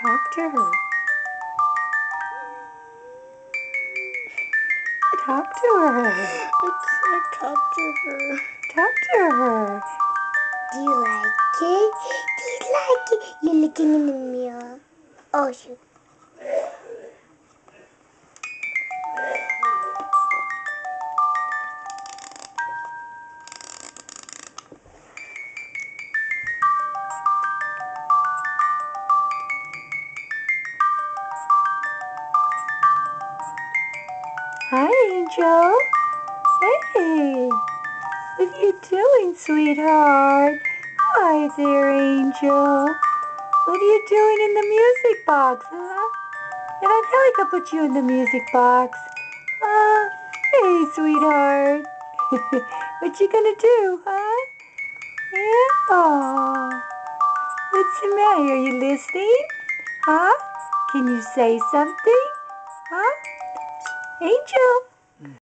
Talk to her. Talk to her. I can't talk to her. Talk to her. Do you like it? Do you like it? You're looking in the mirror. Oh, shoot. Hi, Angel. Hey, what are you doing, sweetheart? Hi there, Angel. What are you doing in the music box, huh? Did I tell you to put you in the music box? Hey, sweetheart. What you gonna do, huh? Yeah? Aw. What's the matter? Are you listening? Huh? Can you say something? Huh? Angel?